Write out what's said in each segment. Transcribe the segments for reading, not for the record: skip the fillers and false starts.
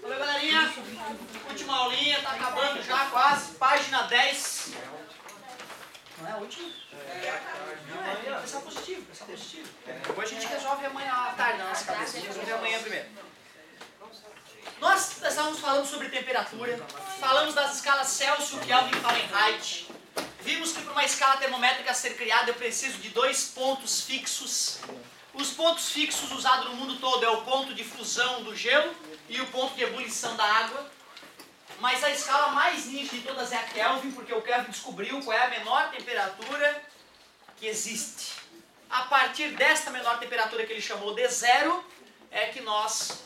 Valeu, galerinha. Última aulinha, tá acabando já quase. Página 10. Não é a última? Não, pensar positivo, pensar positivo. Depois a gente resolve amanhã à tarde na nossa cabeça. A gente resolve amanhã primeiro. Nós estávamos falando sobre temperatura, falamos das escalas Celsius, Kelvin e Fahrenheit. Vimos que para uma escala termométrica ser criada eu preciso de 2 pontos fixos. Os pontos fixos usados no mundo todo é o ponto de fusão do gelo e o ponto de ebulição da água. Mas a escala mais nítida de todas é a Kelvin, porque o Kelvin descobriu qual é a menor temperatura que existe. A partir desta menor temperatura que ele chamou de zero, é que nós,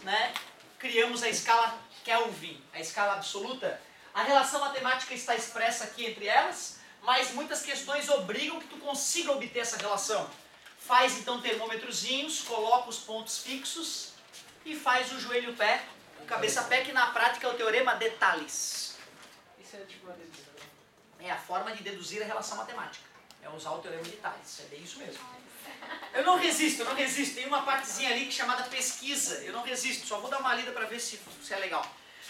criamos a escala Kelvin, a escala absoluta. A relação matemática está expressa aqui entre elas, mas muitas questões obrigam que tu consiga obter essa relação. Faz então termômetrozinhos, coloca os pontos fixos e faz o joelho-pé, o cabeça-pé, que na prática é o teorema de Thales. Isso é tipo uma dedução. É a forma de deduzir a relação matemática. É usar o teorema de Thales. É bem isso mesmo. Eu não resisto. Tem uma partezinha ali chamada pesquisa. Eu não resisto, só vou dar uma lida para ver se é legal.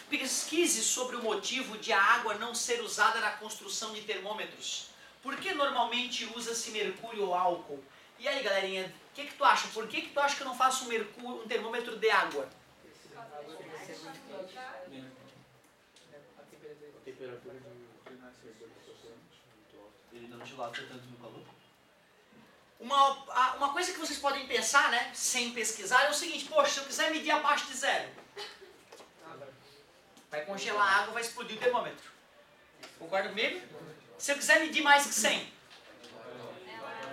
Pesquise sobre o motivo de a água não ser usada na construção de termômetros. Por que normalmente usa-se mercúrio ou álcool? E aí, galerinha, o que tu acha? Por que tu acha que eu não faço um termômetro de água? A temperatura ele não dilata tanto no calor? Uma coisa que vocês podem pensar, sem pesquisar, é o seguinte: poxa, se eu quiser medir abaixo de zero, vai congelar a água, vai explodir o termômetro. Concorda comigo? Se eu quiser medir mais que 100,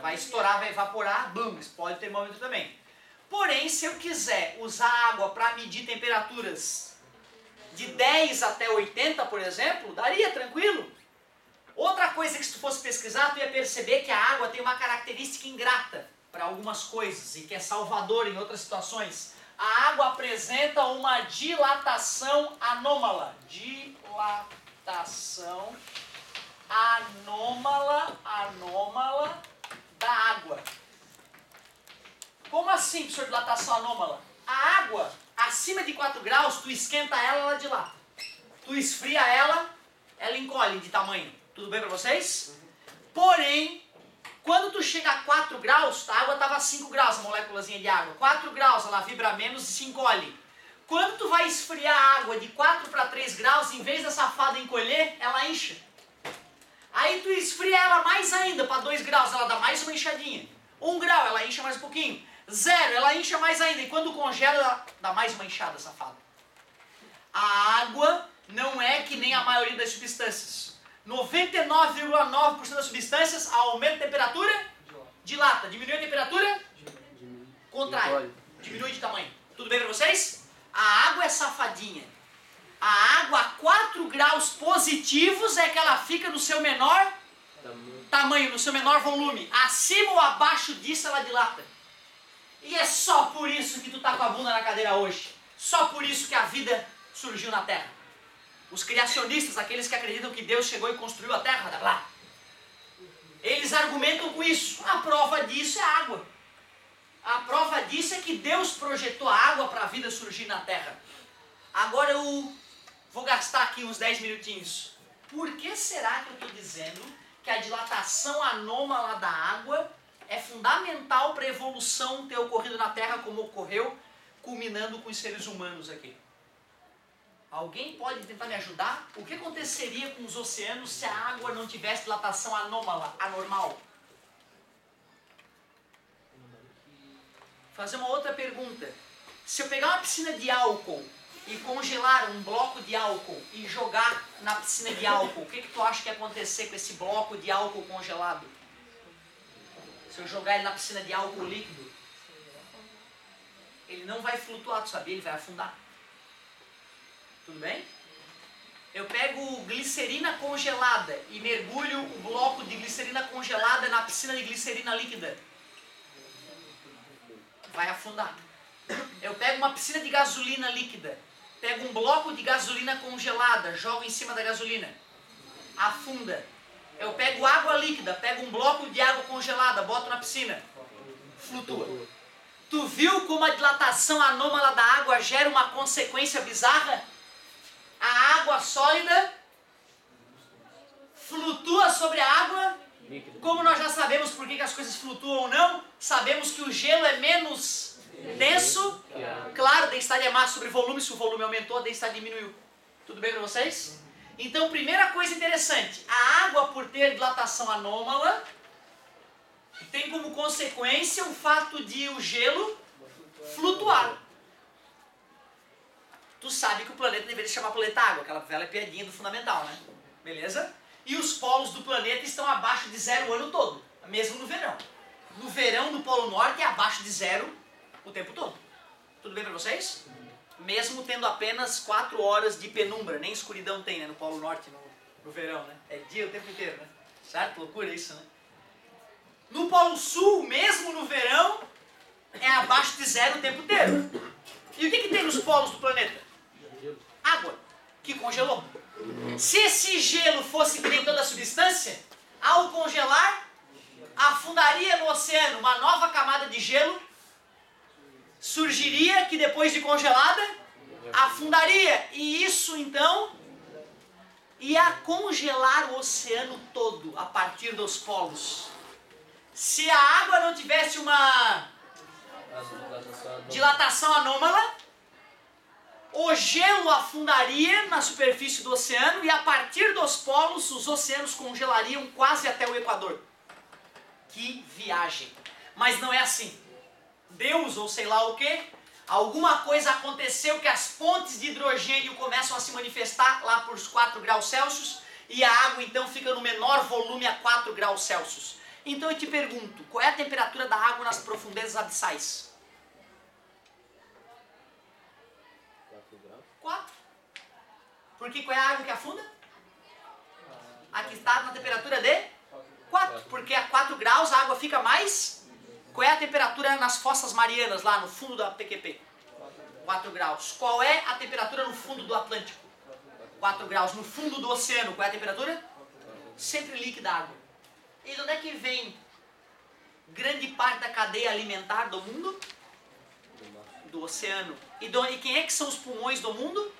vai estourar, vai evaporar, bum, explode o termômetro também. Porém, se eu quiser usar água para medir temperaturas de 10 até 80, por exemplo, daria tranquilo. Outra coisa que se tu fosse pesquisar, tu ia perceber que a água tem uma característica ingrata para algumas coisas e que é salvadora em outras situações. A água apresenta uma dilatação anômala. Dilatação anômala da água. Como assim, professor, dilatação anômala? A água, acima de 4 graus, tu esquenta ela, ela dilata. Tu esfria ela, ela encolhe de tamanho. Tudo bem para vocês? Porém, quando tu chega a 4 graus, a água estava a 5 graus, a moléculazinha de água. 4 graus, ela vibra menos e se encolhe. Quando tu vai esfriar a água de 4 para 3 graus, em vez da safada encolher, ela incha. Aí tu esfria ela mais ainda, para 2 graus, ela dá mais uma inchadinha. 1 grau, ela incha mais um pouquinho. 0, ela incha mais ainda. E quando congela, ela dá mais uma inchada, safada. A água não é que nem a maioria das substâncias. 99,9% das substâncias aumenta a temperatura, dilata. Diminui a temperatura, contrai. Diminui de tamanho. Tudo bem para vocês? A água é safadinha. A água a 4 graus positivos é que ela fica no seu menor tamanho, no seu menor volume. Acima ou abaixo disso ela dilata. E é só por isso que tu tá com a bunda na cadeira hoje. Só por isso que a vida surgiu na Terra. Os criacionistas, aqueles que acreditam que Deus chegou e construiu a Terra, blá, eles argumentam com isso. A prova disso é a água. A prova disso é que Deus projetou a água para a vida surgir na Terra. Agora eu vou gastar aqui uns 10 minutinhos. Por que será que eu estou dizendo que a dilatação anômala da água é fundamental para a evolução ter ocorrido na Terra como ocorreu, culminando com os seres humanos aqui? Alguém pode tentar me ajudar? O que aconteceria com os oceanos se a água não tivesse dilatação anômala, anormal? Vou fazer uma outra pergunta. Se eu pegar uma piscina de álcool e congelar um bloco de álcool e jogar na piscina de álcool, o que tu acha que ia acontecer com esse bloco de álcool congelado? Se eu jogar ele na piscina de álcool líquido, ele não vai flutuar, tu sabia? Ele vai afundar. Tudo bem? Eu pego glicerina congelada e mergulho o bloco de glicerina congelada na piscina de glicerina líquida. Vai afundar. Eu pego uma piscina de gasolina líquida, pego um bloco de gasolina congelada, jogo em cima da gasolina. Afunda. Eu pego água líquida, pego um bloco de água congelada, boto na piscina. Flutua. Tu viu como a dilatação anômala da água gera uma consequência bizarra? A água sólida flutua sobre a água. Como nós já sabemos por que as coisas flutuam ou não, sabemos que o gelo é menos denso. Claro, a densidade é massa sobre volume, se o volume aumentou, a densidade diminuiu. Tudo bem para vocês? Então, primeira coisa interessante, a água, por ter dilatação anômala, tem como consequência o fato de o gelo flutuar. Tu sabe que o planeta deveria se chamar planeta água, aquela velha piadinha do fundamental, né? Beleza? E os polos do planeta estão abaixo de zero o ano todo, mesmo no verão. No verão, no Polo Norte, é abaixo de zero o tempo todo. Tudo bem para vocês? Mesmo tendo apenas 4 horas de penumbra, nem escuridão tem, né, no Polo Norte no verão, né? É dia o tempo inteiro, né? Certo? Loucura isso, né? No Polo Sul, mesmo no verão, é abaixo de zero o tempo inteiro. E o que tem nos polos do planeta? Água, que congelou. Se esse gelo fosse que nem toda a substância, ao congelar, afundaria no oceano uma nova camada de gelo, surgiria que depois de congelada, afundaria. E isso então ia congelar o oceano todo a partir dos polos. Se a água não tivesse uma dilatação anômala, o gelo afundaria na superfície do oceano e a partir dos polos os oceanos congelariam quase até o Equador. Que viagem! Mas não é assim. Deus, ou sei lá o que, alguma coisa aconteceu que as pontes de hidrogênio começam a se manifestar lá por 4 graus Celsius e a água então fica no menor volume a 4 graus Celsius. Então eu te pergunto, qual é a temperatura da água nas profundezas abissais? 4. Porque qual é a água que afunda? Aqui está na temperatura de 4. Porque a 4 graus a água fica mais... Qual é a temperatura nas fossas marianas, lá no fundo da PQP? 4 graus. Qual é a temperatura no fundo do Atlântico? 4 graus. No fundo do oceano, qual é a temperatura? Sempre líquida água. E de onde é que vem grande parte da cadeia alimentar do mundo? Do oceano. E quem é que são os pulmões do mundo?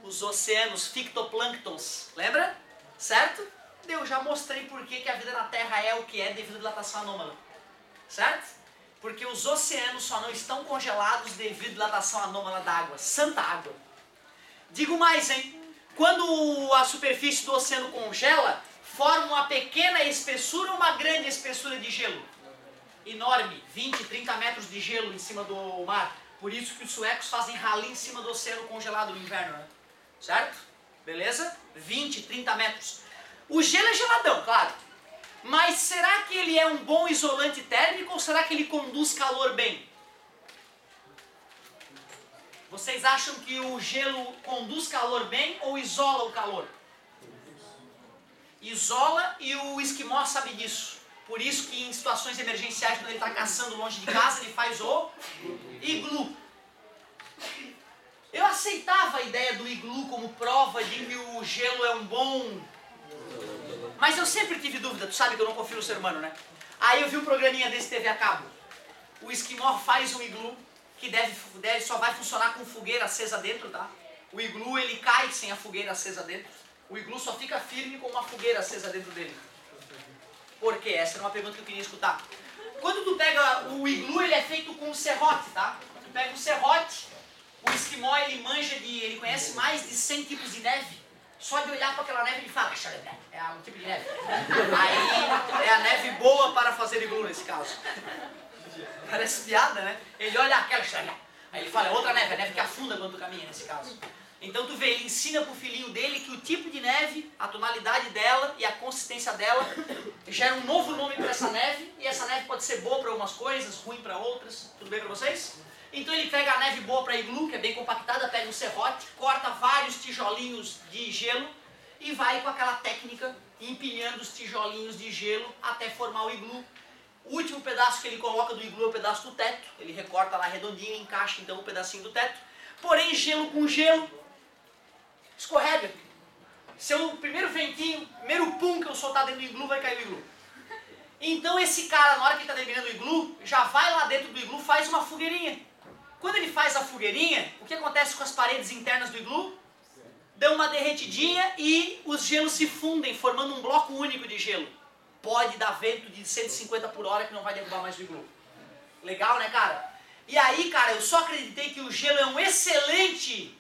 Os oceanos, fitoplânctons. Lembra? Certo? Eu já mostrei por que a vida na Terra é o que é devido à dilatação anômala. Certo? Porque os oceanos só não estão congelados devido à dilatação anômala da água. Santa água. Digo mais, hein? Quando a superfície do oceano congela, forma uma pequena espessura ou uma grande espessura de gelo? Enorme. 20, 30 metros de gelo em cima do mar. Por isso que os suecos fazem rally em cima do oceano congelado no inverno, né? Certo? Beleza? 20, 30 metros. O gelo é geladão, claro. Mas será que ele é um bom isolante térmico ou será que ele conduz calor bem? Vocês acham que o gelo conduz calor bem ou isola o calor? Isola, e o esquimó sabe disso. Por isso que em situações emergenciais, quando ele está caçando longe de casa, ele faz o iglu. Eu aceitava a ideia do iglu como prova de que o gelo é um bom... Mas eu sempre tive dúvida, tu sabe que eu não confio no ser humano, né? Aí eu vi um programinha desse TV a cabo. O esquimó faz um iglu que só vai funcionar com fogueira acesa dentro, tá? O iglu ele cai sem a fogueira acesa dentro. O iglu só fica firme com uma fogueira acesa dentro dele. Por quê? Essa era uma pergunta que eu queria escutar. Quando tu pega o iglu, ele é feito com serrote, tá? Tu pega um serrote, o esquimó ele conhece mais de 100 tipos de neve. Só de olhar para aquela neve ele fala, é um tipo de neve. Aí é a neve boa para fazer iglu nesse caso. Parece piada, né? Ele olha aquela, aí ele fala, é outra neve, a neve que afunda quando tu caminha nesse caso. Então tu vê, ele ensina pro filhinho dele que o tipo de neve, a tonalidade dela e a consistência dela gera um novo nome para essa neve, e essa neve pode ser boa para algumas coisas, ruim para outras. Tudo bem para vocês? Então ele pega a neve boa para iglu, que é bem compactada, pega um serrote, corta vários tijolinhos de gelo e vai com aquela técnica empilhando os tijolinhos de gelo até formar o iglu. O último pedaço que ele coloca do iglu é o pedaço do teto, ele recorta lá redondinho e encaixa então o pedacinho do teto. Porém, gelo com gelo escorrega. Se o primeiro ventinho, primeiro pum que eu soltar dentro do iglu, vai cair o iglu. Então esse cara, na hora que ele está terminando o iglu, já vai lá dentro do iglu, faz uma fogueirinha. Quando ele faz a fogueirinha, o que acontece com as paredes internas do iglu? Dão uma derretidinha e os gelos se fundem, formando um bloco único de gelo. Pode dar vento de 150 por hora que não vai derrubar mais o iglu. Legal, né, cara? E aí, cara, eu só acreditei que o gelo é um excelente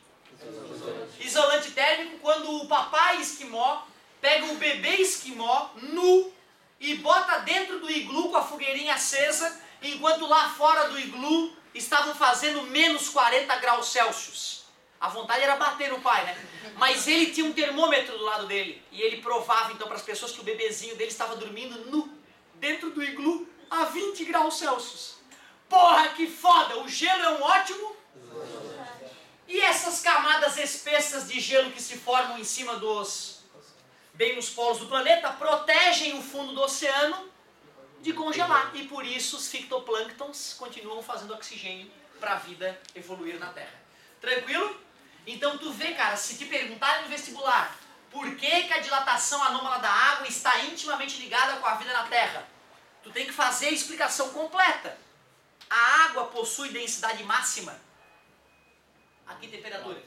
isolante térmico quando o papai esquimó pega o bebê esquimó nu e bota dentro do iglu com a fogueirinha acesa, enquanto lá fora do iglu estavam fazendo menos 40 graus Celsius. A vontade era bater no pai, né? Mas ele tinha um termômetro do lado dele e ele provava então para as pessoas que o bebezinho dele estava dormindo nu dentro do iglu a 20 graus Celsius. Porra, que foda! O gelo é um ótimo... E essas camadas espessas de gelo que se formam em cima bem nos polos do planeta, protegem o fundo do oceano de congelar. E por isso os fitoplânctons continuam fazendo oxigênio para a vida evoluir na Terra. Tranquilo? Então tu vê, cara, se te perguntarem no vestibular por que a dilatação anômala da água está intimamente ligada com a vida na Terra, tu tem que fazer a explicação completa. A água possui densidade máxima. Aqui temperatura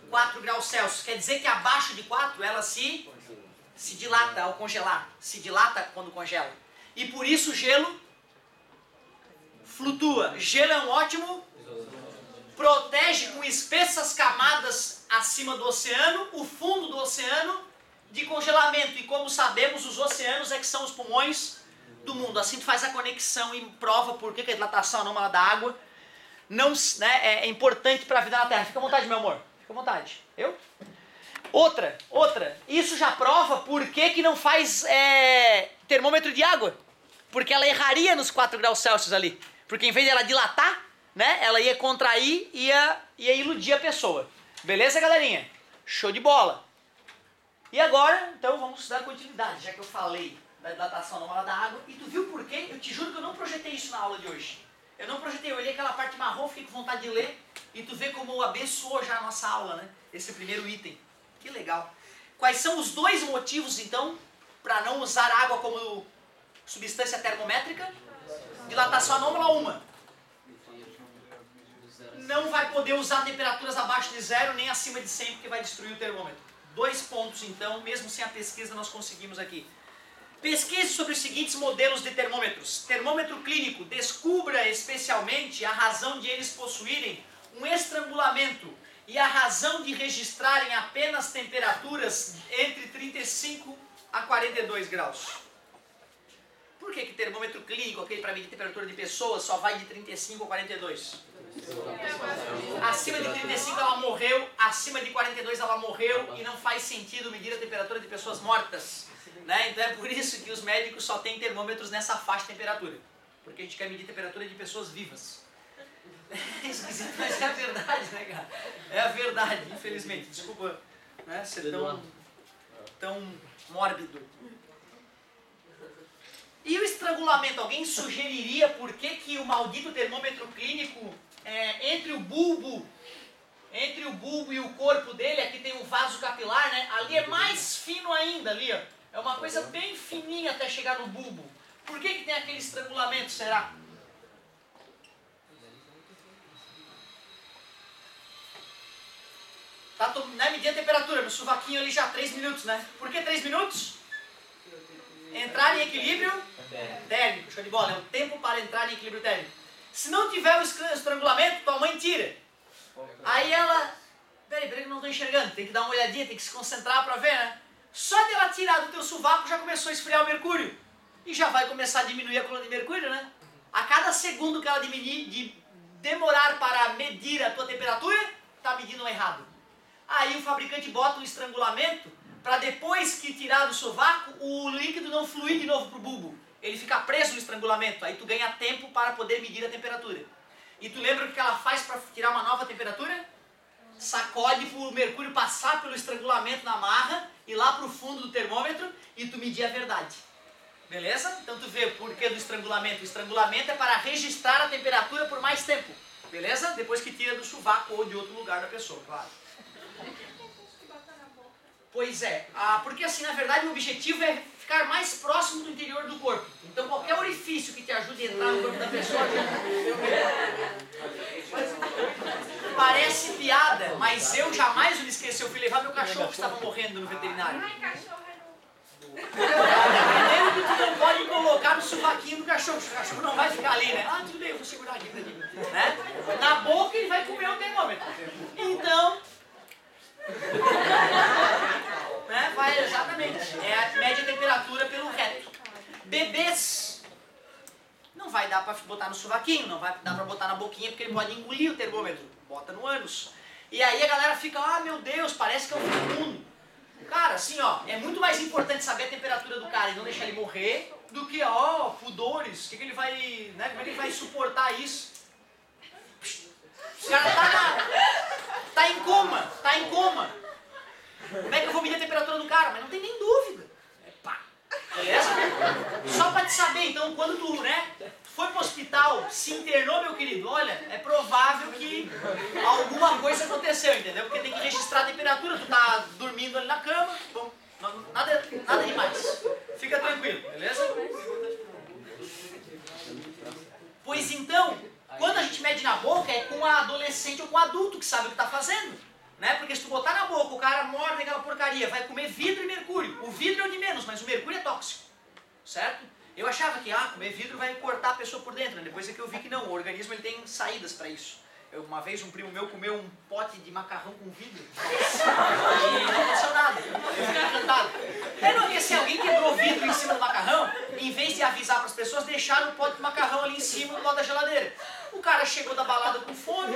4 graus Celsius. Quer dizer que abaixo de 4 ela se dilata ao congelar. Se dilata quando congela. E por isso o gelo flutua. Gelo é um ótimo... Protege com espessas camadas acima do oceano, o fundo do oceano, de congelamento. E como sabemos, os oceanos é que são os pulmões do mundo. Assim tu faz a conexão e prova por que a dilatação anômala da água não, né, é importante para a vida na Terra. Fica à vontade, meu amor. Fica à vontade. Eu? Outra. Isso já prova por que não faz termômetro de água. Porque ela erraria nos 4 graus Celsius ali. Porque em vez de ela dilatar, né, ela ia contrair e ia iludir a pessoa. Beleza, galerinha? Show de bola. E agora, então, vamos dar continuidade, já que eu falei da dilatação anômala da água. E tu viu por quê? Eu te juro que eu não projetei isso na aula de hoje. Eu não projetei, eu olhei aquela parte marrom, fiquei com vontade de ler, e tu vê como abençoou já a nossa aula, né? Esse primeiro item. Que legal. Quais são os dois motivos, então, para não usar água como substância termométrica? Dilatação anômala, uma. Não vai poder usar temperaturas abaixo de 0, nem acima de 100, porque vai destruir o termômetro. 2 pontos, então, mesmo sem a pesquisa, nós conseguimos aqui. Pesquise sobre os seguintes modelos de termômetros. Termômetro clínico. Descubra especialmente a razão de eles possuírem um estrangulamento e a razão de registrarem apenas temperaturas entre 35 a 42 graus. Por que termômetro clínico, aquele para medir temperatura de pessoas, só vai de 35 a 42? Acima de 35 ela morreu, acima de 42 ela morreu e não faz sentido medir a temperatura de pessoas mortas. Né? Então é por isso que os médicos só têm termômetros nessa faixa de temperatura. Porque a gente quer medir a temperatura de pessoas vivas. É esquisito, mas é a verdade, né, cara? É a verdade, infelizmente. Desculpa, né, ser tão mórbido. E o estrangulamento? Alguém sugeriria por que o maldito termômetro clínico, entre o bulbo e o corpo dele, aqui tem um vaso capilar, né? Ali é mais fino ainda, ali, ó. É uma coisa bem fininha até chegar no bulbo. Por que tem aquele estrangulamento, será? Tá medindo a temperatura, meu sovaquinho ali já 3 minutos, né? Por que 3 minutos? Entrar em equilíbrio térmico. Show de bola, é o tempo para entrar em equilíbrio térmico. Se não tiver o estrangulamento, tua mãe tira. Aí ela... Peraí, que eu não estou enxergando. Tem que dar uma olhadinha, tem que se concentrar para ver, né? Só de ela tirar do teu sovaco já começou a esfriar o mercúrio. E já vai começar a diminuir a coluna de mercúrio, né? A cada segundo que ela demorar para medir a tua temperatura, está medindo errado. Aí o fabricante bota um estrangulamento para depois que tirar do sovaco, o líquido não fluir de novo para o bulbo. Ele fica preso no estrangulamento. Aí tu ganha tempo para poder medir a temperatura. E tu lembra o que ela faz para tirar uma nova temperatura? Sacode para o mercúrio passar pelo estrangulamento na marra, ir lá para o fundo do termômetro e tu medir a verdade. Beleza? Então tu vê o porquê do estrangulamento. O estrangulamento é para registrar a temperatura por mais tempo. Beleza? Depois que tira do sovaco ou de outro lugar da pessoa, claro. Pois é, porque assim, na verdade, o objetivo é ficar mais próximo do interior do corpo. Então, qualquer orifício que te ajude a entrar no corpo da pessoa... Parece piada, mas eu jamais me esqueci. Eu fui levar meu cachorro que estava morrendo no veterinário. Ai, cachorro é Primeiro que tu não pode colocar no sovaquinho do cachorro. O cachorro não vai ficar ali, né? Ah, tudo bem, eu vou segurar aqui pra ti. Né? Na boca ele vai comer o termômetro. Então... né? Vai, exatamente. Mede a temperatura pelo reto. Bebês... não vai dar pra botar no sovaquinho, não vai dar pra botar na boquinha, porque ele pode engolir o termômetro. Bota no ânus. E aí a galera fica, ah, meu Deus, parece que é um fim do mundo. Cara, assim, ó, é muito mais importante saber a temperatura do cara e não deixar ele morrer, do que, ó, pudores, que ele vai, né, como é que ele vai suportar isso? O cara tá em coma, tá em coma. Como é que eu vou medir a temperatura do cara? Mas não tem nem dúvida. Pá. Beleza? Só pra te saber, então, quando tu, né, foi pro hospital, se internou, meu querido, olha, é provável que alguma coisa aconteceu, entendeu? Porque tem que registrar a temperatura, tu tá dormindo ali na cama, bom, nada demais. Fica tranquilo, beleza? Pois então, quando a gente mede na boca, é com a adolescente ou com o adulto que sabe o que tá fazendo. Né? Porque se tu botar na boca, o cara morde aquela porcaria, vai comer vidro e mercúrio. O vidro é o de menos, mas o mercúrio é tóxico. Certo? Eu achava que comer vidro vai cortar a pessoa por dentro. Né? Depois é que eu vi que não, o organismo ele tem saídas para isso. Uma vez um primo meu comeu um pote de macarrão com vidro. E não aconteceu nada. Eu fiquei encantado. Não, porque se alguém quebrou vidro em cima do macarrão, em vez de avisar para as pessoas, deixaram o pote de macarrão ali em cima do lado da geladeira. O cara chegou da balada com fome,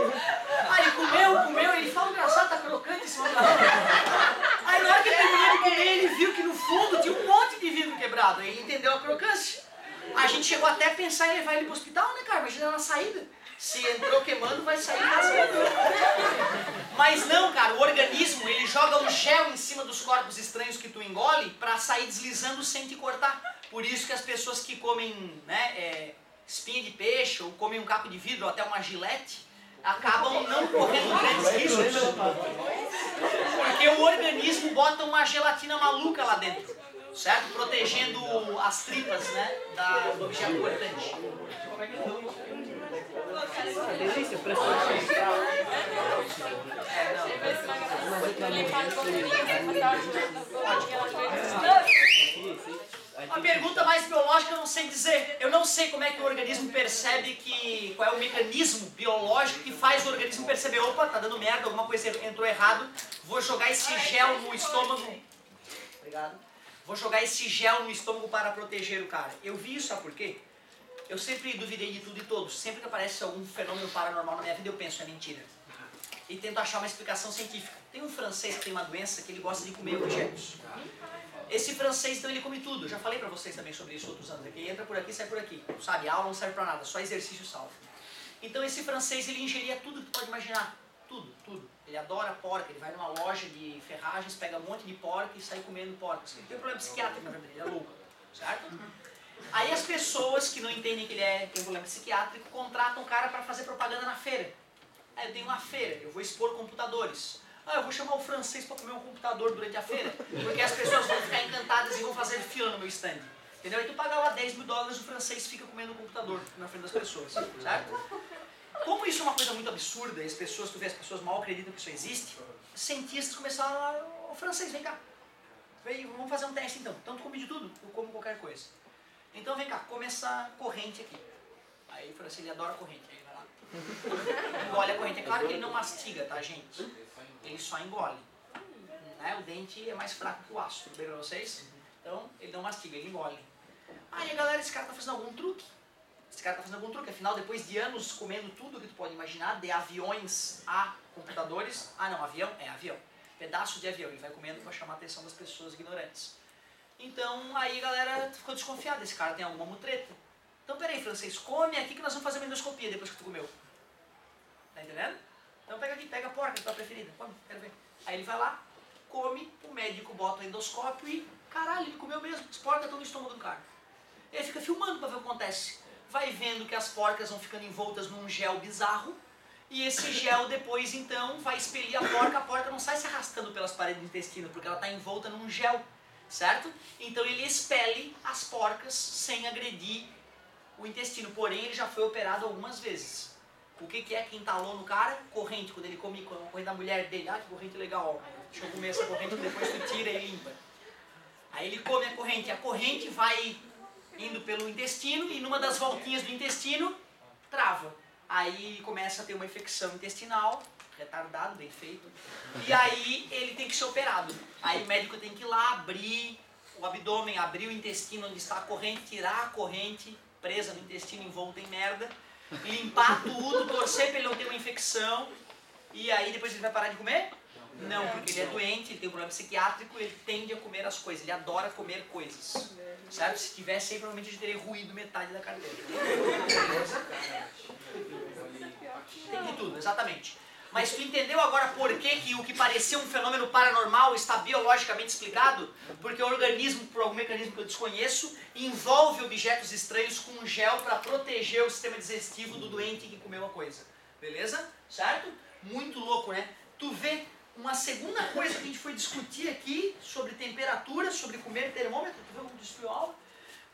aí comeu, ele falou, engraçado, tá crocante esse macarrão. Aí na hora que ele terminou de comer, ele viu que no fundo tinha um monte de vidro quebrado. Aí ele entendeu a crocância. A gente chegou até a pensar em levar ele pro hospital, né, cara? Imagina na saída. Se entrou queimando, vai sair rasgando. Mas não, cara, o organismo, ele joga um gel em cima dos corpos estranhos que tu engole pra sair deslizando sem te cortar. Por isso que as pessoas que comem, né, espinha de peixe, ou comem um caco de vidro, ou até uma gilete, acabam não correndo grandes riscos. Porque o organismo bota uma gelatina maluca lá dentro, certo? Protegendo as tripas, né, do objeto cortante. Delícia, pressão central. Uma pergunta mais biológica eu não sei dizer. Eu não sei como é que o organismo percebe qual é o mecanismo biológico que faz o organismo perceber, opa, tá dando merda, alguma coisa entrou errado, vou jogar esse gel no estômago. Obrigado. Vou jogar esse gel no estômago para proteger o cara. Eu vi isso, sabe por quê? Eu sempre duvidei de tudo e todos. Sempre que aparece algum fenômeno paranormal na minha vida, eu penso, é mentira. E tento achar uma explicação científica. Tem um francês que tem uma doença que ele gosta de comer objetos. Esse francês, então, ele come tudo. Eu já falei pra vocês também sobre isso outros anos. Ele entra por aqui, sai por aqui. Sabe, a aula não serve pra nada, só exercício salva. Então esse francês, ele ingeria tudo que tu pode imaginar. Tudo, tudo. Ele adora porca, ele vai numa loja de ferragens, pega um monte de porca e sai comendo porcas. Ele tem um problema psiquiátrico, na verdade, ele é louco. Certo? Aí as pessoas que não entendem que ele tem um problema psiquiátrico contratam o cara para fazer propaganda na feira. Aí eu tenho uma feira, eu vou expor computadores. Eu vou chamar o francês para comer um computador durante a feira, porque as pessoas vão ficar encantadas e vão fazer fila no meu stand. Entendeu? Aí tu paga lá $10 mil, o francês fica comendo um computador na frente das pessoas. Certo? Como isso é uma coisa muito absurda, e tu vê as pessoas mal acreditam que isso existe, cientistas começaram o francês, vem cá. Vamos fazer um teste então. Então tu come de tudo, eu como qualquer coisa. Então vem cá, come essa corrente aqui. Aí o francês, ele adora corrente, aí vai lá. Engole a corrente. É claro que ele não mastiga, tá, gente? Ele só engole. Né? O dente é mais fraco que o aço, tudo bem pra vocês? Então, ele não mastiga, ele engole. Aí a galera, esse cara tá fazendo algum truque. Afinal, depois de anos comendo tudo que tu pode imaginar, de aviões a computadores. Não, avião? É, avião. Pedaço de avião, ele vai comendo para chamar a atenção das pessoas ignorantes. Então, aí a galera ficou desconfiada, esse cara tem alguma mutreta. Então, peraí, francês, come aqui que nós vamos fazer uma endoscopia depois que tu comeu. Tá entendendo? Então pega aqui, pega a porca, tua preferida, come, quero ver. Aí ele vai lá, come, o médico bota o endoscópio e, caralho, ele comeu mesmo, as porcas estão no estômago do cara. Ele fica filmando para ver o que acontece. Vai vendo que as porcas vão ficando envoltas num gel bizarro, e esse gel depois então vai expelir a porca não sai se arrastando pelas paredes do intestino, porque ela está envolta num gel, certo? Então ele expele as porcas sem agredir o intestino, porém ele já foi operado algumas vezes. O que é que entalou no cara? Corrente, quando ele come a corrente da mulher dele, que corrente legal, deixa eu comer essa corrente que depois tu tira e limpa. Aí ele come a corrente vai indo pelo intestino e numa das voltinhas do intestino, trava. Aí começa a ter uma infecção intestinal, retardado, bem feito, e aí ele tem que ser operado. Aí o médico tem que ir lá, abrir o abdômen, abrir o intestino onde está a corrente, tirar a corrente presa no intestino envolta em merda, limpar tudo, torcer para ele não ter uma infecção, e aí depois ele vai parar de comer? Não, porque ele é doente, ele tem um problema psiquiátrico, ele tende a comer as coisas, ele adora comer coisas. Certo? Se tivesse aí, provavelmente a gente teria ruído metade da carteira. Beleza? Tem de tudo, exatamente. Mas tu entendeu agora por que o que parecia um fenômeno paranormal está biologicamente explicado? Porque o organismo, por algum mecanismo que eu desconheço, envolve objetos estranhos com um gel para proteger o sistema digestivo do doente que comeu a coisa. Beleza? Certo? Muito louco, né? Tu vê uma segunda coisa que a gente foi discutir aqui sobre temperatura, sobre comer termômetro, tu viu como destruiu a aula?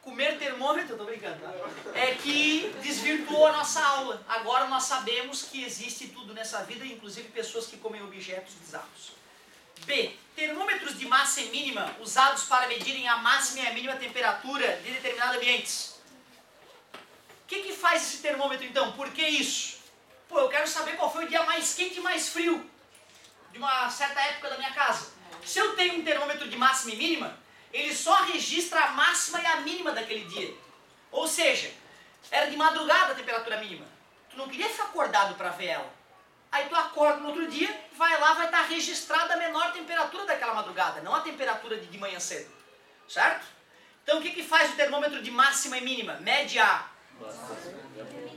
Comer termômetro, eu tô brincando, tá? É que desvirtuou a nossa aula. Agora nós sabemos que existe tudo nessa vida, inclusive pessoas que comem objetos bizarros. B. Termômetros de massa e mínima usados para medirem a máxima e a mínima temperatura de determinados ambientes. O que faz esse termômetro então? Por que isso? Pô, eu quero saber qual foi o dia mais quente e mais frio de uma certa época da minha casa. Se eu tenho um termômetro de máxima e mínima, ele só registra a máxima e a mínima daquele dia. Ou seja, era de madrugada a temperatura mínima. Tu não queria ficar acordado para ver ela. Aí tu acorda no outro dia, vai lá, vai estar registrada a menor temperatura daquela madrugada, não a temperatura de manhã cedo. Certo? Então o que faz o termômetro de máxima e mínima? Mede a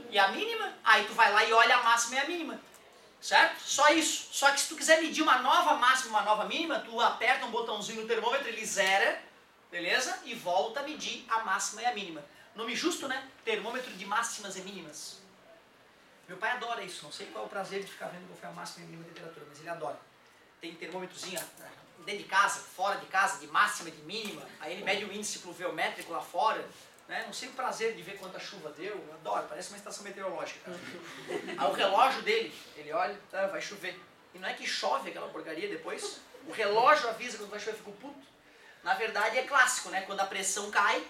e a mínima, aí tu vai lá e olha a máxima e a mínima. Certo? Só isso. Só que se tu quiser medir uma nova máxima e uma nova mínima, tu aperta um botãozinho no termômetro, ele zera, beleza? E volta a medir a máxima e a mínima. Nome justo, né? Termômetro de máximas e mínimas. Meu pai adora isso. Não sei qual é o prazer de ficar vendo qual foi a máxima e a mínima temperatura, mas ele adora. Tem termômetrozinho dentro de casa, fora de casa, de máxima e de mínima. Aí ele mede o índice pluviométrico lá fora. Né? Não sei o prazer de ver quanta chuva deu, eu adoro, parece uma estação meteorológica. Aí o relógio dele, ele olha, tá, vai chover. E não é que chove aquela porcaria depois, o relógio avisa quando vai chover, eu fico puto. Na verdade é clássico, né? Quando a pressão cai,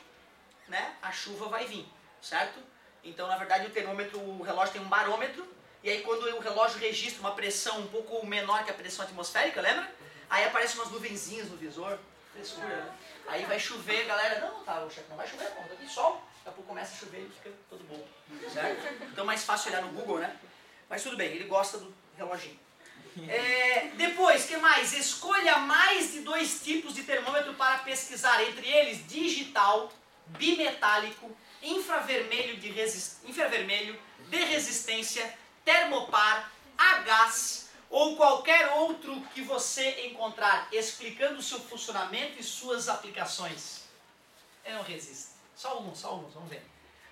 né? A chuva vai vir, certo? Então na verdade o termômetro, o relógio tem um barômetro, e aí quando o relógio registra uma pressão um pouco menor que a pressão atmosférica, lembra? Aí aparecem umas nuvenzinhas no visor, frescura, né? Aí vai chover, galera, não, tá, o chefe não vai chover, pô, daqui sol, daqui a pouco começa a chover e fica todo bom, certo? Então é mais fácil olhar no Google, né? Mas tudo bem, ele gosta do reloginho. Depois, o que mais? Escolha mais de 2 tipos de termômetro para pesquisar, entre eles digital, bimetálico, infravermelho de resistência, termopar, a gás, ou qualquer outro que você encontrar, explicando o seu funcionamento e suas aplicações. Eu não resisto. Só alguns, vamos ver.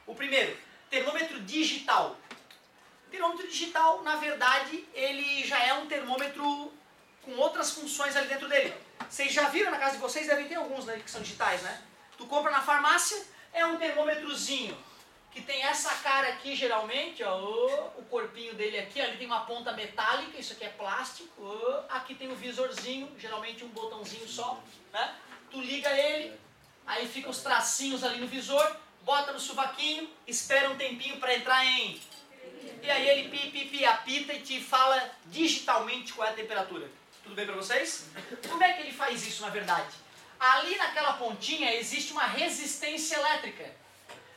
O primeiro, termômetro digital. O termômetro digital, na verdade, ele já é um termômetro com outras funções ali dentro dele. Vocês já viram na casa de vocês, devem ter alguns, né, que são digitais, né? Tu compra na farmácia, é um termômetrozinho que tem essa cara aqui geralmente, ó, o corpinho dele aqui, ali tem uma ponta metálica, isso aqui é plástico, aqui tem o visorzinho, geralmente um botãozinho só, né? Tu liga ele, aí fica os tracinhos ali no visor, bota no sovaquinho, espera um tempinho para entrar em... E aí ele apita e te fala digitalmente qual é a temperatura. Tudo bem para vocês? Como é que ele faz isso na verdade? Ali naquela pontinha existe uma resistência elétrica.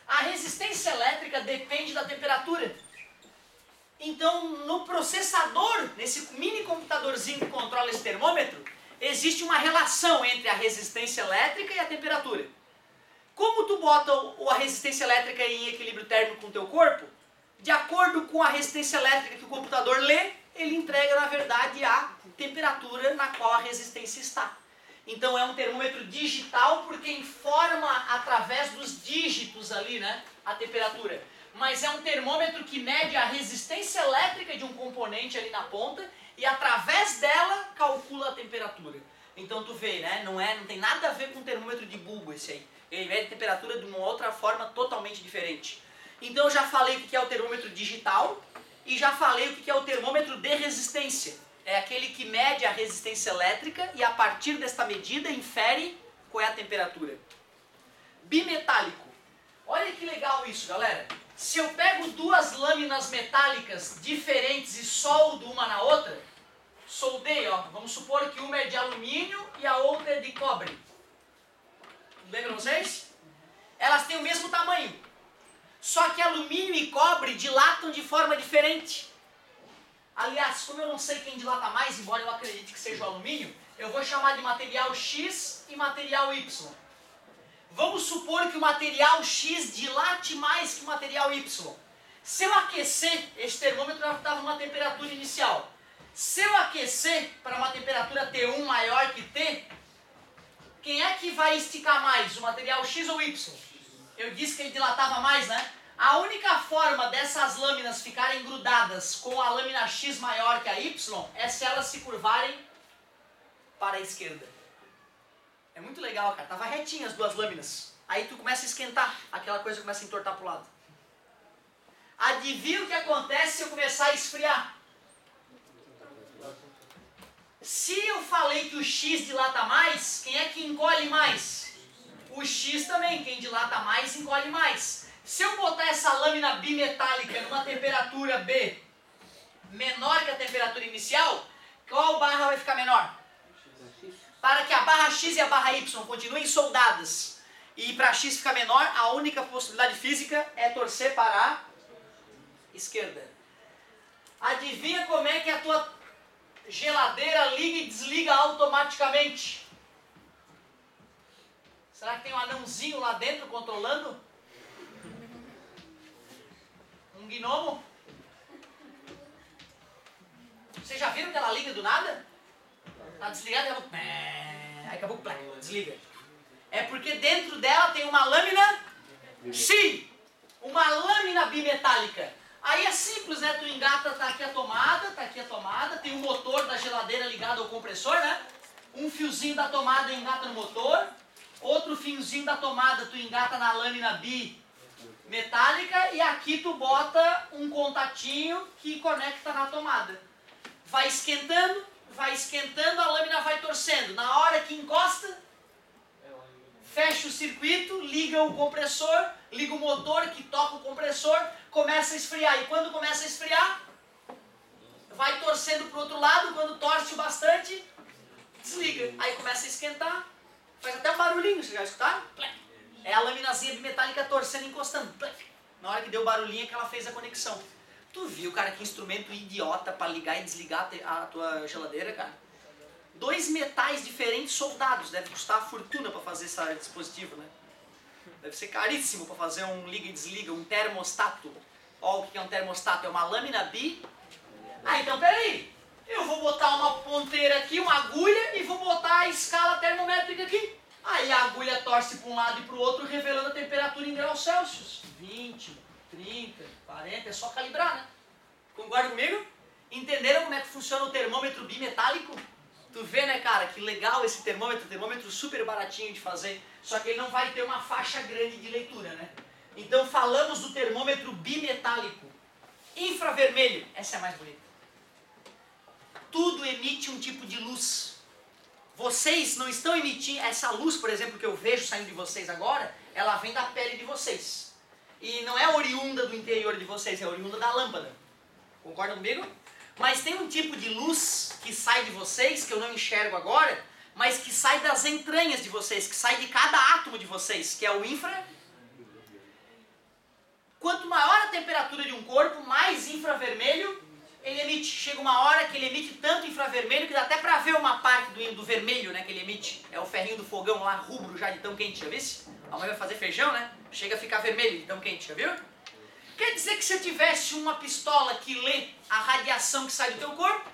A resistência elétrica depende da temperatura. Então, no processador, nesse mini computadorzinho que controla esse termômetro, existe uma relação entre a resistência elétrica e a temperatura. Como tu bota a resistência elétrica em equilíbrio térmico com o teu corpo, de acordo com a resistência elétrica que o computador lê, ele entrega, na verdade, a temperatura na qual a resistência está. Então é um termômetro digital porque informa através dos dígitos ali, né, a temperatura. mas é um termômetro que mede a resistência elétrica de um componente ali na ponta e através dela calcula a temperatura. Então tu vê, né? Não tem nada a ver com termômetro de bulbo esse aí. Ele mede a temperatura de uma outra forma totalmente diferente. Então eu já falei o que é o termômetro digital e já falei o que é o termômetro de resistência. É aquele que mede a resistência elétrica e a partir desta medida infere qual é a temperatura. Bimetálico. Olha que legal isso, galera. Se eu pego duas lâminas metálicas diferentes e soldo uma na outra, soldei, ó, vamos supor que uma é de alumínio e a outra é de cobre. Tudo bem para vocês? Elas têm o mesmo tamanho. Só que alumínio e cobre dilatam de forma diferente. Aliás, como eu não sei quem dilata mais, embora eu acredite que seja o alumínio, eu vou chamar de material X e material Y. Vamos supor que o material X dilate mais que o material Y. Se eu aquecer, esse termômetro estava numa temperatura inicial. Se eu aquecer para uma temperatura T1 maior que T, quem é que vai esticar mais, o material X ou Y? Eu disse que ele dilatava mais, né? A única forma dessas lâminas ficarem grudadas com a lâmina X maior que a Y é se elas se curvarem para a esquerda. É muito legal, cara. Tava retinha as duas lâminas. Aí tu começa a esquentar, aquela coisa começa a entortar pro lado. Adivinha o que acontece se eu começar a esfriar? Se eu falei que o X dilata mais, quem é que encolhe mais? O X também, quem dilata mais, encolhe mais. Se eu botar essa lâmina bimetálica numa temperatura B menor que a temperatura inicial, qual barra vai ficar menor? Para que a barra X e a barra Y continuem soldadas e para X ficar menor, a única possibilidade física é torcer para a esquerda. Adivinha como é que a tua geladeira liga e desliga automaticamente? Será que tem um anãozinho lá dentro controlando? Um gnomo? Vocês já viram que ela liga do nada? Tá desligada e ela... Aí daqui a pouco desliga. É porque dentro dela tem uma lâmina... Sim! Uma lâmina bimetálica. Aí é simples, né? Tu engata, tá aqui a tomada, tem o motor da geladeira ligado ao compressor, né? Um fiozinho da tomada engata no motor, outro fiozinho da tomada tu engata na lâmina bimetálica e aqui tu bota um contatinho que conecta na tomada. Vai esquentando, a lâmina vai torcendo. Na hora que encosta, fecha o circuito, liga o compressor, liga o motor que toca o compressor, começa a esfriar. E quando começa a esfriar, vai torcendo para o outro lado. Quando torce o bastante, desliga. Aí começa a esquentar, faz até um barulhinho, vocês já escutaram? É a laminazinha bimetálica torcendo e encostando. Na hora que deu o barulhinho é que ela fez a conexão. Tu viu, cara, que instrumento idiota para ligar e desligar a tua geladeira, cara? 2 metais diferentes soldados. Deve custar a fortuna para fazer esse dispositivo, né? Deve ser caríssimo para fazer um liga e desliga, um termostato. Ó, o que é um termostato? É uma lâmina bi. Ah, então peraí. Eu vou botar uma ponteira aqui, uma agulha, e vou botar a escala termométrica aqui. Aí a agulha torce para um lado e para o outro, revelando a temperatura em graus Celsius. 20, 30, 40, é só calibrar, né? Concorda comigo? Entenderam como é que funciona o termômetro bimetálico? Tu vê, né, cara, que legal esse termômetro super baratinho de fazer, só que ele não vai ter uma faixa grande de leitura, né? Então falamos do termômetro bimetálico. Infravermelho, essa é a mais bonita. Tudo emite um tipo de luz. Vocês não estão emitindo, essa luz, por exemplo, que eu vejo saindo de vocês agora, ela vem da pele de vocês. E não é oriunda do interior de vocês, é oriunda da lâmpada. Concordam comigo? Mas tem um tipo de luz que sai de vocês, que eu não enxergo agora, mas que sai das entranhas de vocês, que sai de cada átomo de vocês, que é o infra. Quanto maior a temperatura de um corpo, mais infravermelho ele emite. Chega uma hora que ele emite tanto infravermelho que dá até pra ver uma parte do vermelho, né, que ele emite. É o ferrinho do fogão lá, rubro já de tão quente, já viu? A mãe vai fazer feijão, né? Chega a ficar vermelho de tão quente, já viu? Quer dizer que se eu tivesse uma pistola que lê a radiação que sai do teu corpo,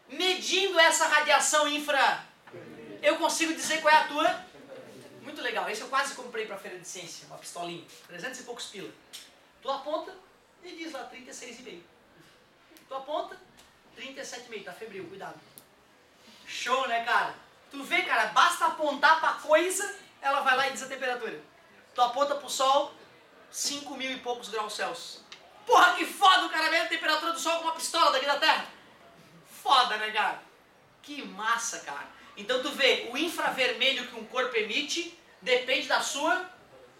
medindo essa radiação infra, eu consigo dizer qual é a tua? Muito legal, esse eu quase comprei pra feira de ciência, uma pistolinha, 300 e poucos pila. Tu aponta e diz lá 36,5. Tu aponta 37,5, tá febril, cuidado. Show, né, cara? Tu vê, cara, basta apontar pra coisa, ela vai lá e diz a temperatura. Tu aponta pro sol, 5.000 e poucos graus Celsius. Porra, que foda, o cara vê a temperatura do sol com uma pistola daqui da Terra. Foda, né, cara? Que massa, cara. Então tu vê, o infravermelho que um corpo emite depende da sua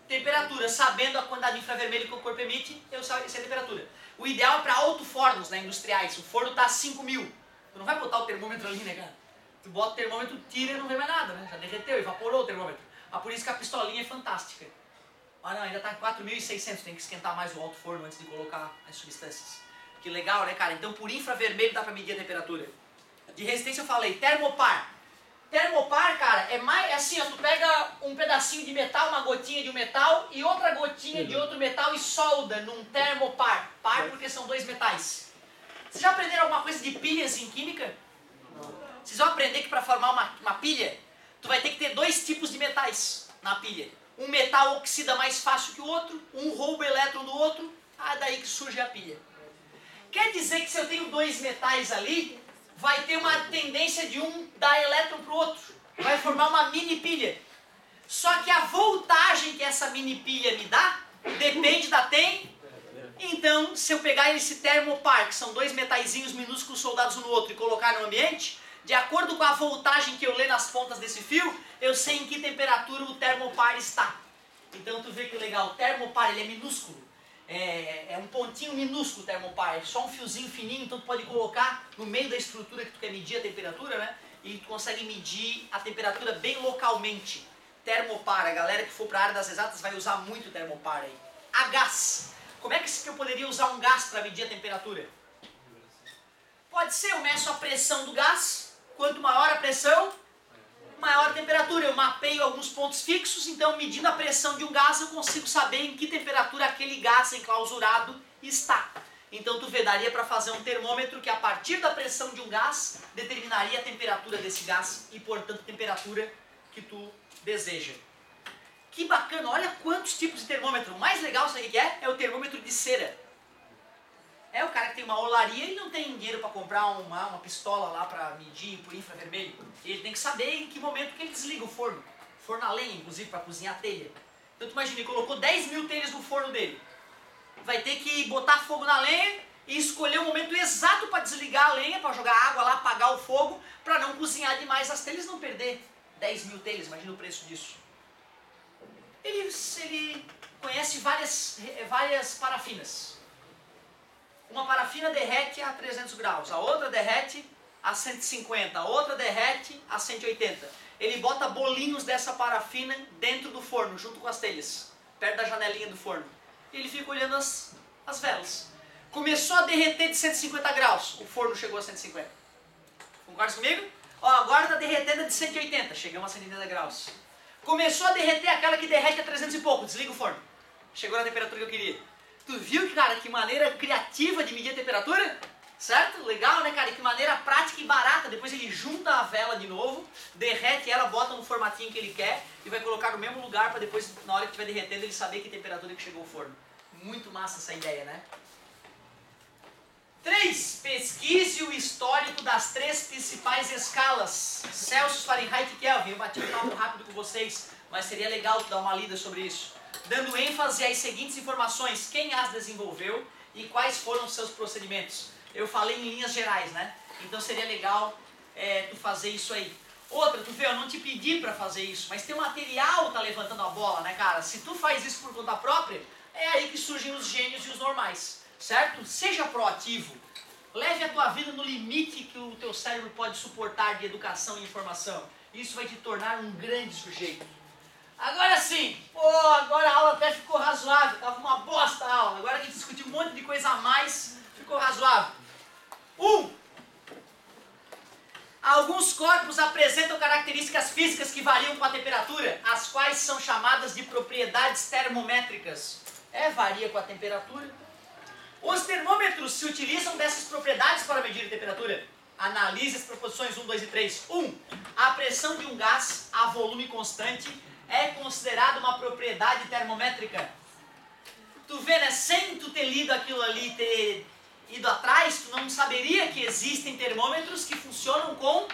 temperatura. Sabendo a quantidade de infravermelho que o corpo emite, eu sei a temperatura. O ideal é para autofornos, né, industriais. O forno tá a 5.000. Tu não vai botar o termômetro ali, né, cara? Tu bota o termômetro, tira e não vê mais nada, né? Já derreteu, evaporou o termômetro. Ah, por isso que a pistolinha é fantástica. Ah, não, ainda tá em 4.600. Tem que esquentar mais o alto forno antes de colocar as substâncias. Que legal, né, cara? Então, por infravermelho dá para medir a temperatura. De resistência eu falei, termopar. Termopar, cara, é mais assim, ó, tu pega um pedacinho de metal, uma gotinha de um metal e outra gotinha de outro metal e solda num termopar. Par porque são dois metais. Vocês já aprenderam alguma coisa de pilhas em química? Vocês vão aprender que para formar uma pilha, tu vai ter que ter dois tipos de metais na pilha. Um metal oxida mais fácil que o outro, um rouba elétron do outro, daí que surge a pilha. Quer dizer que se eu tenho dois metais ali, vai ter uma tendência de um dar elétron para o outro. Vai formar uma mini pilha. Só que a voltagem que essa mini pilha me dá, depende da Então, se eu pegar esse termopar, que são dois metaizinhos minúsculos soldados um no outro, e colocar no ambiente, de acordo com a voltagem que eu ler nas pontas desse fio, eu sei em que temperatura o termopar está. Então tu vê que legal, o termopar ele é minúsculo. É um pontinho minúsculo o termopar, é só um fiozinho fininho, então tu pode colocar no meio da estrutura que tu quer medir a temperatura, né? E tu consegue medir a temperatura bem localmente. Termopar, a galera que for para a área das exatas vai usar muito termopar aí. A gás. Como é que eu poderia usar um gás para medir a temperatura? Pode ser, eu meço a pressão do gás. Quanto maior a pressão, maior a temperatura. Eu mapeio alguns pontos fixos, então medindo a pressão de um gás eu consigo saber em que temperatura aquele gás enclausurado está. Então tu vê, daria para fazer um termômetro que a partir da pressão de um gás determinaria a temperatura desse gás e portanto a temperatura que tu deseja. Que bacana, olha quantos tipos de termômetro. O mais legal, sabe o que é? É o termômetro de cera. É o cara que tem uma olaria e não tem dinheiro para comprar uma pistola lá para medir por infravermelho. Ele tem que saber em que momento que ele desliga o forno. Forno a lenha, inclusive, para cozinhar a telha. Então tu imagina, ele colocou 10.000 telhas no forno dele. Vai ter que botar fogo na lenha e escolher o momento exato para desligar a lenha, para jogar água lá, apagar o fogo, para não cozinhar demais as telhas e não perder 10.000 telhas. Imagina o preço disso. Ele conhece várias parafinas. Uma parafina derrete a 300 graus, a outra derrete a 150, a outra derrete a 180. Ele bota bolinhos dessa parafina dentro do forno, junto com as telhas, perto da janelinha do forno. E ele fica olhando as velas. Começou a derreter de 150 graus, o forno chegou a 150. Concorda comigo? Ó, agora está derretendo de 180, chegamos a 180 graus. Começou a derreter aquela que derrete a 300 e pouco, desliga o forno. Chegou na temperatura que eu queria. Tu viu, cara, que maneira criativa de medir a temperatura? Certo? Legal, né, cara? E que maneira prática e barata. Depois ele junta a vela de novo, derrete ela, bota no formatinho que ele quer e vai colocar no mesmo lugar para depois, na hora que estiver derretendo, ele saber que temperatura que chegou o forno. Muito massa essa ideia, né? 3. Pesquise o histórico das 3 principais escalas. Celsius, Fahrenheit e Kelvin. Eu bati um papo rápido com vocês, mas seria legal dar uma lida sobre isso. Dando ênfase às seguintes informações: quem as desenvolveu e quais foram os seus procedimentos. Eu falei em linhas gerais, né? Então seria legal tu fazer isso aí. Outra, tu vê, eu não te pedi para fazer isso, mas teu material tá levantando a bola, né, cara? Se tu faz isso por conta própria, é aí que surgem os gênios e os normais, certo? Seja proativo. Leve a tua vida no limite que o teu cérebro pode suportar de educação e informação. Isso vai te tornar um grande sujeito. Agora sim, agora a aula até ficou razoável, tava uma bosta a aula. Agora que a gente discutiu um monte de coisa a mais, ficou razoável. 1. Alguns corpos apresentam características físicas que variam com a temperatura, as quais são chamadas de propriedades termométricas. Varia com a temperatura. Os termômetros se utilizam dessas propriedades para medir a temperatura. Analise as proposições 1, 2 e 3. 1. A pressão de um gás a volume constante é considerada uma propriedade termométrica. Tu vê, né? Sem ter lido aquilo ali e ter ido atrás, tu não saberia que existem termômetros que funcionam com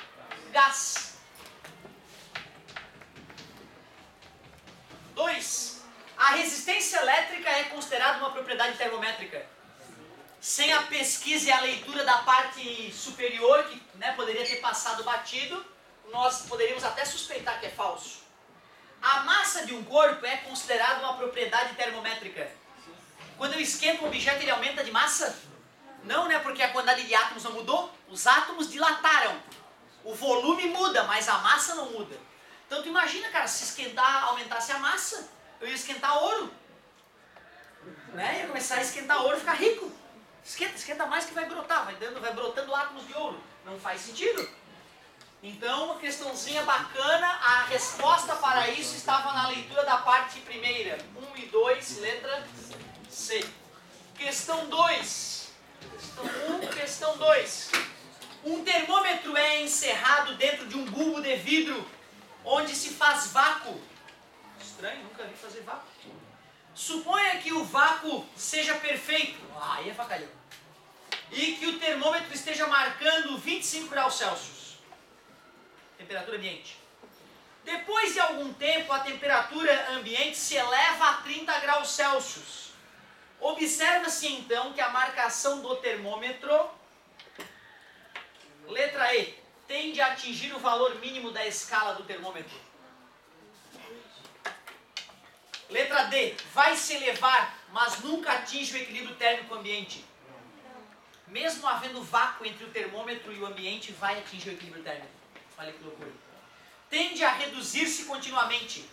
gás. 2. A resistência elétrica é considerada uma propriedade termométrica. Sem a pesquisa e a leitura da parte superior, que poderia ter passado batido, nós poderíamos até suspeitar que é falso. A massa de um corpo é considerada uma propriedade termométrica. Quando eu esquento um objeto, ele aumenta de massa? Não, porque a quantidade de átomos não mudou. Os átomos dilataram. O volume muda, mas a massa não muda. Então tu imagina, cara, se esquentar, aumentasse a massa, eu ia esquentar ouro. Ia começar a esquentar ouro e ficar rico. Esquenta mais que vai brotar, vai brotando átomos de ouro. Não faz sentido. Então, uma questãozinha bacana, a resposta para isso estava na leitura da parte primeira. 1 e 2, letra C. Questão 2. Questão 1, questão 2. Um termômetro é encerrado dentro de um bulbo de vidro, onde se faz vácuo. Estranho, nunca vi fazer vácuo. Suponha que o vácuo seja perfeito. Aí é facalhão. E que o termômetro esteja marcando 25 graus Celsius. Temperatura ambiente. Depois de algum tempo, a temperatura ambiente se eleva a 30 graus Celsius. Observa-se então que a marcação do termômetro, letra E, tende a atingir o valor mínimo da escala do termômetro. Letra D, vai se elevar, mas nunca atinge o equilíbrio térmico ambiente. Mesmo havendo vácuo entre o termômetro e o ambiente, vai atingir o equilíbrio térmico. Olha que loucura. Tende a reduzir-se continuamente.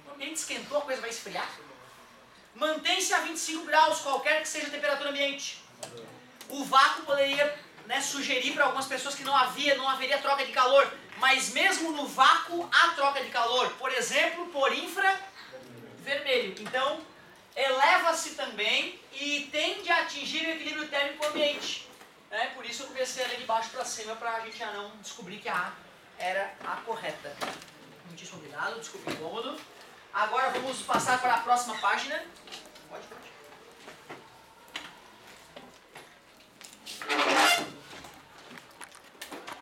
O ambiente esquentou, a coisa vai esfriar. Mantém-se a 25 graus, qualquer que seja a temperatura ambiente. O vácuo poderia sugerir para algumas pessoas que não haveria troca de calor. Mas mesmo no vácuo, há troca de calor. Por exemplo, por infravermelho. Então, eleva-se também e tende a atingir o equilíbrio térmico ambiente. Por isso eu comecei a ler de baixo para cima, para a gente já não descobrir que a A era a correta. Muitíssimo obrigado, desculpe o incômodo. Agora vamos passar para a próxima página.